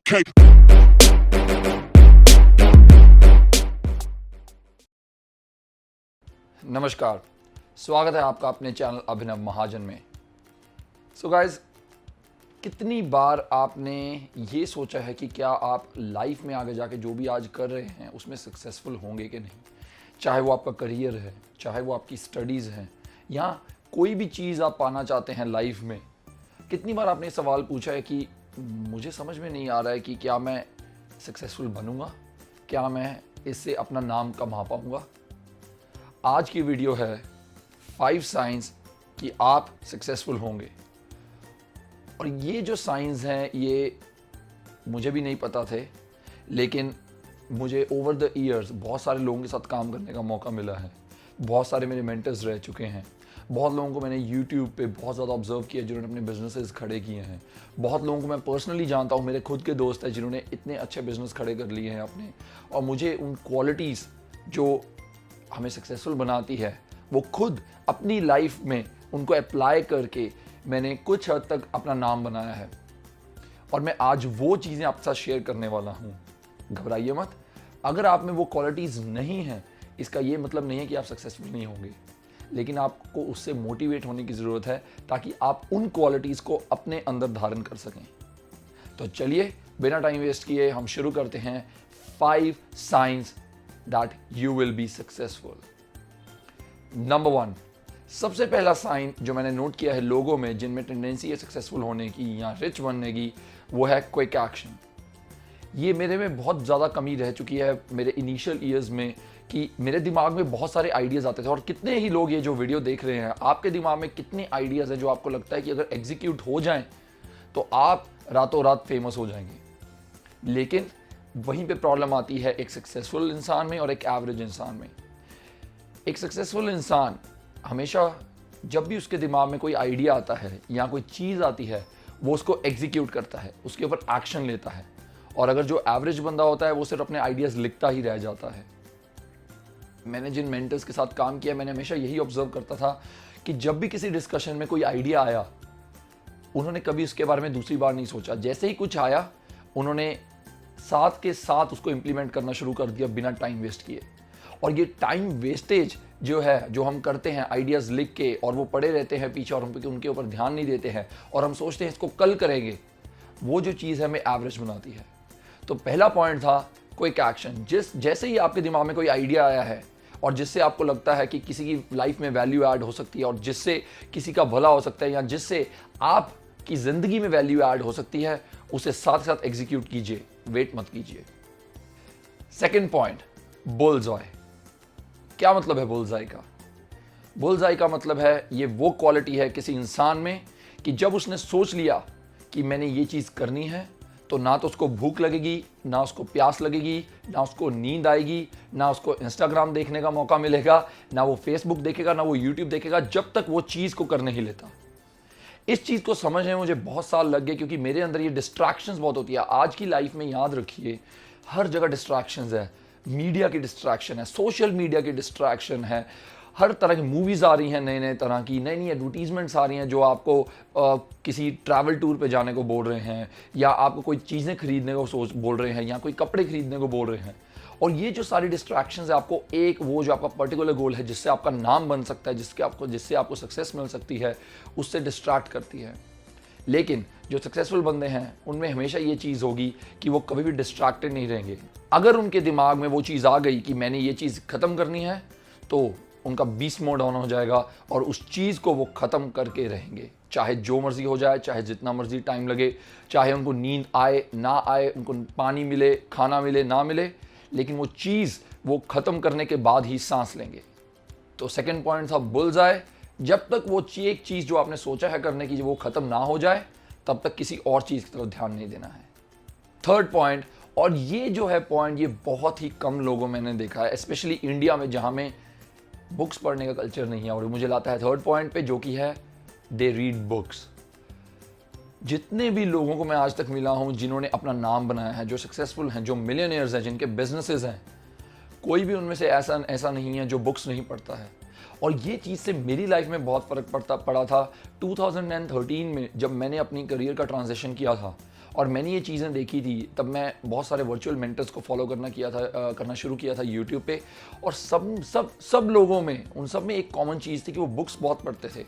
Okay. नमस्कार, स्वागत है आपका अपने चैनल अभिनव महाजन में। सो गाइस, कितनी बार आपने ये सोचा है कि क्या आप लाइफ में आगे जाके जो भी आज कर रहे हैं उसमें सक्सेसफुल होंगे कि नहीं? चाहे वो आपका करियर है, चाहे वो आपकी स्टडीज़ हैं, या कोई भी चीज़ आप पाना चाहते हैं लाइफ में। कितनी बार आपने सवाल पूछा है कि मुझे समझ में नहीं आ रहा है कि क्या मैं सक्सेसफुल बनूंगा, क्या मैं इससे अपना नाम कमा पाऊंगा? आज की वीडियो है 5 साइंस कि आप सक्सेसफुल होंगे। और ये जो साइंस हैं ये मुझे भी नहीं पता थे, लेकिन मुझे ओवर द ईयर्स बहुत सारे लोगों के साथ काम करने का मौका मिला है। बहुत सारे मेरे मेंटर्स रह चुके हैं। बहुत लोगों को मैंने YouTube पे बहुत ज़्यादा ऑब्जर्व किया जिन्होंने अपने बिजनेसेस खड़े किए हैं। बहुत लोगों को मैं पर्सनली जानता हूँ, मेरे खुद के दोस्त हैं जिन्होंने इतने अच्छे बिजनेस खड़े कर लिए हैं अपने। और मुझे उन क्वालिटीज़ जो हमें सक्सेसफुल बनाती है वो खुद अपनी लाइफ में उनको अप्लाई करके मैंने कुछ हद तक अपना नाम बनाया है। और मैं आज वो चीज़ें आपके साथ शेयर करने वाला हूँ। घबराइए मत, अगर आप में वो क्वालिटीज़ नहीं हैं इसका ये मतलब नहीं है कि आप सक्सेसफुल नहीं होंगे, लेकिन आपको उससे मोटिवेट होने की ज़रूरत है ताकि आप उन क्वालिटीज़ को अपने अंदर धारण कर सकें। तो चलिए बिना टाइम वेस्ट किए हम शुरू करते हैं 5 science that you will be successful. Number 1, सबसे पहला साइन जो मैंने नोट किया है लोगों में जिनमें टेंडेंसी है सक्सेसफुल होने की या रिच बनने की, वो है क्विक एक्शन। ये मेरे में बहुत ज़्यादा कमी रह चुकी है मेरे इनिशियल ईयर्स में कि मेरे दिमाग में बहुत सारे आइडियाज़ आते थे। और कितने ही लोग ये जो वीडियो देख रहे हैं, आपके दिमाग में कितने आइडियाज़ हैं जो आपको लगता है कि अगर एग्जीक्यूट हो जाएं तो आप रातों रात फेमस हो जाएंगे। लेकिन वहीं पे प्रॉब्लम आती है एक सक्सेसफुल इंसान में और एक एवरेज इंसान में। एक सक्सेसफुल इंसान हमेशा जब भी उसके दिमाग में कोई आइडिया आता है या कोई चीज़ आती है वो उसको एग्जीक्यूट करता है, उसके ऊपर एक्शन लेता है। और अगर जो एवरेज बंदा होता है वो सिर्फ अपने आइडियाज़ लिखता ही रह जाता है। मैंने जिन मेंटर्स के साथ काम किया मैंने हमेशा यही ऑब्जर्व करता था कि जब भी किसी डिस्कशन में कोई आइडिया आया उन्होंने कभी उसके बारे में दूसरी बार नहीं सोचा। जैसे ही कुछ आया उन्होंने साथ के साथ उसको इम्प्लीमेंट करना शुरू कर दिया बिना टाइम वेस्ट किए। और ये टाइम वेस्टेज जो है, जो हम करते हैं आइडियाज़ लिख के और वो पड़े रहते हैं पीछे और हम उनके ऊपर ध्यान नहीं देते हैं और हम सोचते हैं इसको कल करेंगे, वो जो चीज़ हमें एवरेज बनाती है। तो पहला पॉइंट था क्विक एक्शन। जैसे ही आपके दिमाग में कोई आइडिया आया है और जिससे आपको लगता है कि किसी की लाइफ में वैल्यू ऐड हो सकती है और जिससे किसी का भला हो सकता है या जिससे आपकी ज़िंदगी में वैल्यू ऐड हो सकती है, उसे साथ साथ एग्जीक्यूट कीजिए, वेट मत कीजिए। Second point, bullseye. क्या मतलब है बुल्सआई का? बुल्सआई का मतलब है ये वो क्वालिटी है किसी इंसान में कि जब उसने सोच लिया कि मैंने ये चीज़ करनी है तो ना तो उसको भूख लगेगी, ना उसको प्यास लगेगी, ना उसको नींद आएगी, ना उसको इंस्टाग्राम देखने का मौका मिलेगा, ना वो फेसबुक देखेगा, ना वो यूट्यूब देखेगा, जब तक वो चीज़ को कर नहीं लेता। इस चीज़ को समझने में मुझे बहुत साल लग गए क्योंकि मेरे अंदर ये डिस्ट्रैक्शंस बहुत होती है। आज की लाइफ में याद रखिए हर जगह डिस्ट्रैक्शंस है। मीडिया की डिस्ट्रैक्शन है, सोशल मीडिया की डिस्ट्रैक्शन है, हर तरह की मूवीज़ आ रही हैं, नए नए तरह की नई नई एडवर्टीजमेंट्स आ रही हैं जो आपको किसी ट्रैवल टूर पे जाने को बोल रहे हैं या आपको कोई चीज़ें खरीदने को बोल रहे हैं या कोई कपड़े खरीदने को बोल रहे हैं। और ये जो सारी डिस्ट्रैक्शंस है आपको एक वो जो आपका पर्टिकुलर गोल है जिससे आपका नाम बन सकता है, जिससे आपको सक्सेस मिल सकती है, उससे डिस्ट्रैक्ट करती है। लेकिन जो सक्सेसफुल बंदे हैं उनमें हमेशा ये चीज़ होगी कि वो कभी भी डिस्ट्रैक्टेड नहीं रहेंगे। अगर उनके दिमाग में वो चीज़ आ गई कि मैंने ये चीज़ ख़त्म करनी है तो उनका बीस्ट मोड ऑन हो जाएगा और उस चीज़ को वो ख़त्म करके रहेंगे, चाहे जो मर्जी हो जाए, चाहे जितना मर्जी टाइम लगे, चाहे उनको नींद आए ना आए, उनको पानी मिले, खाना मिले ना मिले, लेकिन वो चीज़ वो ख़त्म करने के बाद ही सांस लेंगे। तो सेकंड पॉइंट था बुल्सआई। जब तक वो एक चीज़ जो आपने सोचा है करने की वो ख़त्म ना हो जाए तब तक किसी और चीज़ की तरफ ध्यान नहीं देना है। थर्ड पॉइंट, और ये जो है पॉइंट ये बहुत ही कम लोगों में मैंने देखा है, स्पेशली इंडिया में जहाँ में बुक्स पढ़ने का कल्चर नहीं है, और मुझे लाता है थर्ड पॉइंट पे जो कि है दे रीड बुक्स। जितने भी लोगों को मैं आज तक मिला हूँ जिन्होंने अपना नाम बनाया है, जो सक्सेसफुल हैं, जो मिलियनियर्स हैं, जिनके बिजनेसेस हैं, कोई भी उनमें से ऐसा नहीं है जो बुक्स नहीं पढ़ता है। और ये चीज़ से मेरी लाइफ में बहुत फ़र्क पड़ा था 2013 में जब मैंने अपनी करियर का ट्रांजिशन किया था और मैंने ये चीज़ें देखी थी, तब मैं बहुत सारे वर्चुअल मेंटर्स को फॉलो करना शुरू किया था यूट्यूब पे। और सब लोगों में, उन सब में एक कॉमन चीज़ थी कि वो बुक्स बहुत पढ़ते थे।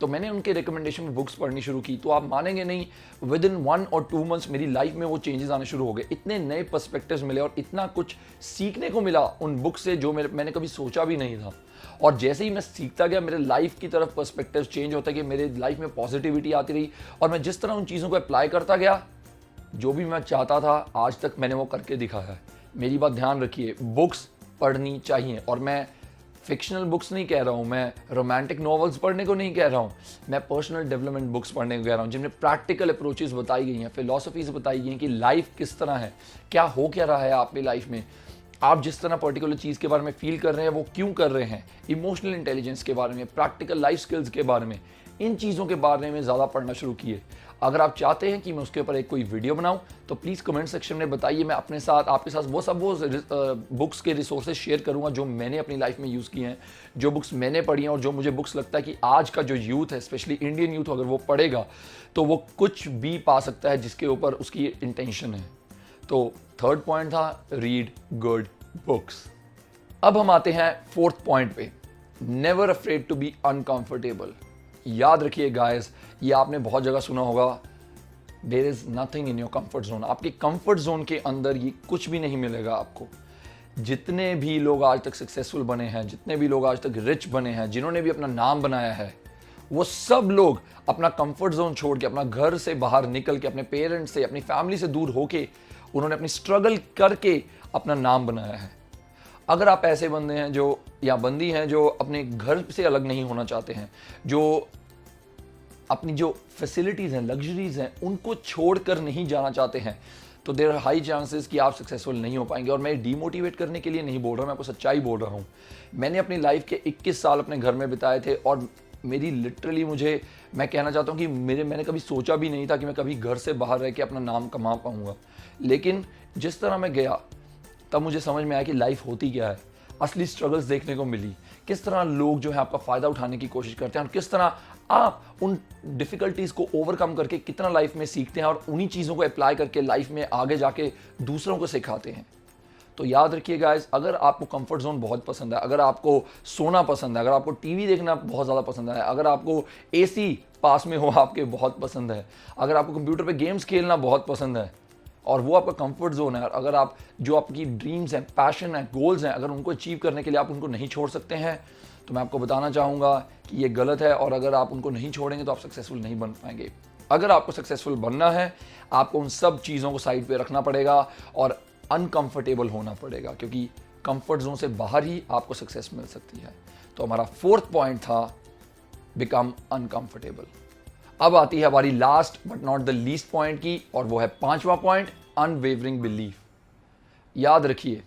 तो मैंने उनके रिकमेंडेशन में बुक्स पढ़नी शुरू की, तो आप मानेंगे नहीं, विद इन 1 और 2 मंथ्स मेरी लाइफ में वो चेंजेस आने शुरू हो गए। इतने नए पर्सपेक्टिव्स मिले और इतना कुछ सीखने को मिला उन बुक से जो मैंने कभी सोचा भी नहीं था। और जैसे ही मैं सीखता गया, मेरे लाइफ की तरफ पर्सपेक्टिव चेंज होता गया, मेरे लाइफ में पॉजिटिविटी आती रही, और मैं जिस तरह उन चीज़ों को अप्लाई करता गया, जो भी मैं चाहता था आज तक मैंने वो करके दिखाया है। मेरी बात ध्यान रखिए, बुक्स पढ़नी चाहिए, और मैं फिक्शनल बुक्स नहीं कह रहा हूँ, मैं रोमांटिक नॉवेल्स पढ़ने को नहीं कह रहा हूँ, मैं पर्सनल डेवलपमेंट बुक्स पढ़ने को कह रहा हूँ, जिनमें प्रैक्टिकल अप्रोचेस बताई गई हैं, फिलॉसफीज बताई गई हैं कि लाइफ किस तरह है, क्या हो क्या रहा है आपकी लाइफ में, आप जिस तरह पर्टिकुलर चीज़ के बारे में फील कर रहे हैं वो क्यों कर रहे हैं, इमोशनल इंटेलिजेंस के बारे में, प्रैक्टिकल लाइफ स्किल्स के बारे में, इन चीज़ों के बारे में ज़्यादा पढ़ना शुरू किए। अगर आप चाहते हैं कि मैं उसके ऊपर एक कोई वीडियो बनाऊं तो प्लीज़ कमेंट सेक्शन में बताइए। मैं अपने साथ आपके साथ वो बुक्स के रिसोर्सेज शेयर करूंगा जो मैंने अपनी लाइफ में यूज़ किए हैं, जो बुक्स मैंने पढ़ी हैं, और जो मुझे बुक्स लगता है कि आज का जो यूथ है, स्पेशली इंडियन यूथ, अगर वो पढ़ेगा तो वो कुछ भी पा सकता है जिसके ऊपर उसकी इंटेंशन है। तो थर्ड पॉइंट था रीड गुड बुक्स। अब हम आते हैं फोर्थ पॉइंट पे, never afraid to be uncomfortable. याद रखिए गाइस, ये आपने बहुत जगह सुना होगा, there is nothing in your comfort zone. आपके कंफर्ट जोन के अंदर ये कुछ भी नहीं मिलेगा आपको। जितने भी लोग आज तक सक्सेसफुल बने हैं, जितने भी लोग आज तक रिच बने हैं, जिन्होंने भी अपना नाम बनाया है, वो सब लोग अपना कंफर्ट जोन छोड़ के, अपना घर से बाहर निकल के, अपने पेरेंट्स से, अपनी फैमिली से दूर होके, उन्होंने अपनी स्ट्रगल करके अपना नाम बनाया है। अगर आप ऐसे बंदे हैं जो, या बंदी हैं जो अपने घर से अलग नहीं होना चाहते हैं, जो अपनी जो फैसिलिटीज़ हैं, लग्जरीज हैं, उनको छोड़कर नहीं जाना चाहते हैं, तो देयर आर हाई चांसेस कि आप सक्सेसफुल नहीं हो पाएंगे। और मैं डीमोटिवेट करने के लिए नहीं बोल रहा, मैं आपको सच्चाई बोल रहा हूँ। मैंने अपनी लाइफ के 21 साल अपने घर में बिताए थे, और मेरी लिटरली, मैं कहना चाहता हूँ कि मैंने कभी सोचा भी नहीं था कि मैं कभी घर से बाहर रह के अपना नाम कमा पाऊँगा। लेकिन जिस तरह मैं गया, तब मुझे समझ में आया कि लाइफ होती क्या है। असली स्ट्रगल्स देखने को मिली, किस तरह लोग जो है आपका फ़ायदा उठाने की कोशिश करते हैं, और किस तरह आप उन डिफ़िकल्टीज़ को ओवरकम करके कितना लाइफ में सीखते हैं, और उन्हीं चीज़ों को अप्लाई करके लाइफ में आगे जाके दूसरों को सिखाते हैं। तो याद रखिए गाइस, अगर आपको कंफर्ट जोन बहुत पसंद है, अगर आपको सोना पसंद है, अगर आपको टीवी देखना बहुत ज़्यादा पसंद है, अगर आपको एसी पास में हो आपके बहुत पसंद है, अगर आपको कंप्यूटर पे गेम्स खेलना बहुत पसंद है, और वो आपका कंफर्ट जोन है, अगर आप जो आपकी ड्रीम्स हैं, पैशन है, गोल्स हैं, अगर उनको अचीव करने के लिए आप उनको नहीं छोड़ सकते हैं, तो मैं आपको बताना चाहूँगा कि ये गलत है। और अगर आप उनको नहीं छोड़ेंगे तो आप सक्सेसफुल नहीं बन पाएंगे। अगर आपको सक्सेसफुल बनना है, आपको उन सब चीज़ों को साइड पे रखना पड़ेगा और अनकंफर्टेबल होना पड़ेगा, क्योंकि कंफर्ट जोन से बाहर ही आपको सक्सेस मिल सकती है। तो हमारा फोर्थ पॉइंट था बिकम अनकंफर्टेबल। अब आती है हमारी last but not the least point की, और वो है पांचवा पॉइंट, अनवेवरिंग बिलीफ। याद रखिए,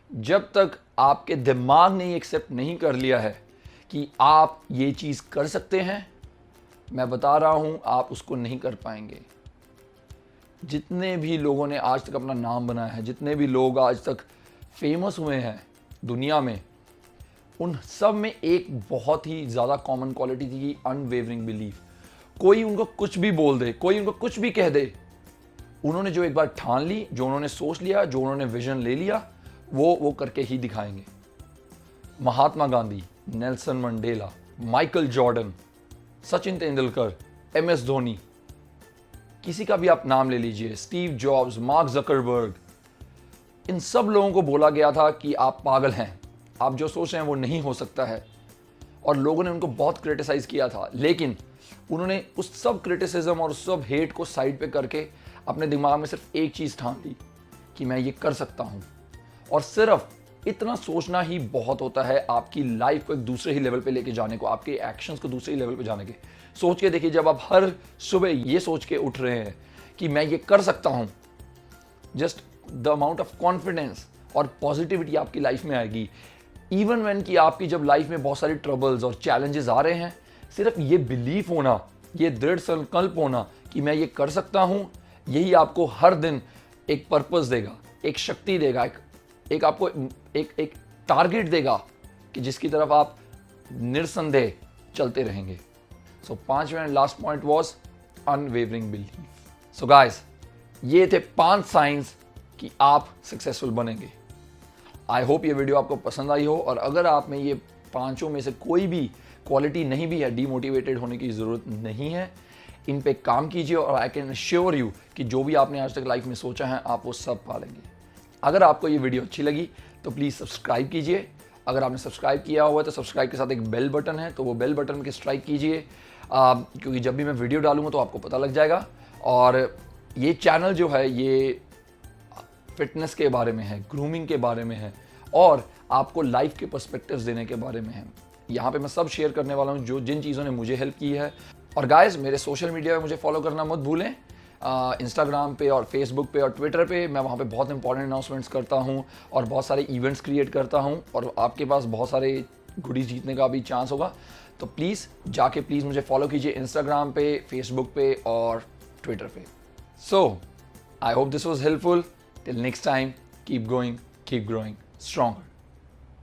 जब तक आपके दिमाग ने एक्सेप्ट नहीं कर लिया है कि आप ये चीज़ कर सकते हैं, मैं बता रहा हूं आप उसको नहीं कर पाएंगे। जितने भी लोगों ने आज तक अपना नाम बनाया है, जितने भी लोग आज तक फेमस हुए हैं दुनिया में, उन सब में एक बहुत ही ज़्यादा कॉमन क्वालिटी थी, अनवेवरिंग बिलीफ। कोई उनको कुछ भी बोल दे, कोई उनको कुछ भी कह दे, उन्होंने जो एक बार ठान ली, जो उन्होंने सोच लिया, जो उन्होंने विजन ले लिया, वो करके ही दिखाएंगे। Mahatma Gandhi, Nelson Mandela, Michael Jordan, Sachin Tendulkar, MS Dhoni, किसी का भी आप नाम ले लीजिए, स्टीव जॉब्स, मार्क जकरबर्ग, इन सब लोगों को बोला गया था कि आप पागल हैं, आप जो सोच रहे हैं वो नहीं हो सकता है, और लोगों ने उनको बहुत क्रिटिसाइज किया था। लेकिन उन्होंने उस सब क्रिटिसिज्म और उस सब हेट को साइड पे करके अपने दिमाग में सिर्फ एक चीज़ ठान ली कि मैं ये कर सकता हूँ। और सिर्फ इतना सोचना ही बहुत होता है आपकी लाइफ को एक दूसरे ही लेवल पे लेके जाने को, आपके एक्शंस को दूसरे ही लेवल पे जाने के। सोच के देखिए, जब आप हर सुबह ये सोच के उठ रहे हैं कि मैं ये कर सकता हूँ, just the amount of confidence और पॉजिटिविटी आपकी लाइफ में आएगी। इवन व्हेन कि आपकी जब लाइफ में बहुत सारी ट्रबल्स और चैलेंजेस आ रहे हैं, सिर्फ ये बिलीफ होना, ये दृढ़ संकल्प होना कि मैं ये कर सकता हूँ, यही आपको हर दिन एक पर्पस देगा, एक शक्ति देगा, एक आपको एक टारगेट देगा कि जिसकी तरफ आप निरसंदेह चलते रहेंगे। सो पांचवें and last point was unwavering belief. So guys, ये थे 5 साइंस कि आप सक्सेसफुल बनेंगे। आई होप ये वीडियो आपको पसंद आई हो, और अगर आप में ये पांचों में से कोई भी क्वालिटी नहीं भी है, डीमोटिवेटेड होने की ज़रूरत नहीं है, इन पे काम कीजिए और आई कैन श्योर यू कि जो भी आपने आज तक लाइफ में सोचा है आप वो सब पा लेंगे। अगर आपको ये वीडियो अच्छी लगी तो प्लीज़ सब्सक्राइब कीजिए। अगर आपने सब्सक्राइब किया हुआ है तो सब्सक्राइब के साथ एक बेल बटन है, तो वो बेल बटन के स्ट्राइक कीजिए, क्योंकि जब भी मैं वीडियो डालूंगा तो आपको पता लग जाएगा। और ये चैनल जो है ये फिटनेस के बारे में है, ग्रूमिंग के बारे में है, और आपको लाइफ के पर्सपेक्टिव्स देने के बारे में है। यहाँ पे मैं सब शेयर करने वाला हूँ जो जिन चीज़ों ने मुझे हेल्प की है। और गाइस, मेरे सोशल मीडिया पे मुझे फॉलो करना मत भूलें। इंस्टाग्राम पे और फेसबुक पे और ट्विटर पे मैं वहाँ पे बहुत इंपॉर्टेंट अनाउंसमेंट्स करता हूँ और बहुत सारे इवेंट्स क्रिएट करता हूँ, और आपके पास बहुत सारे गुडीज जीतने का भी चांस होगा। तो प्लीज़ जाके प्लीज़ मुझे फॉलो कीजिए इंस्टाग्राम पे, फेसबुक पे और ट्विटर पे। So I hope this was helpful. Till next time, keep going, keep growing stronger.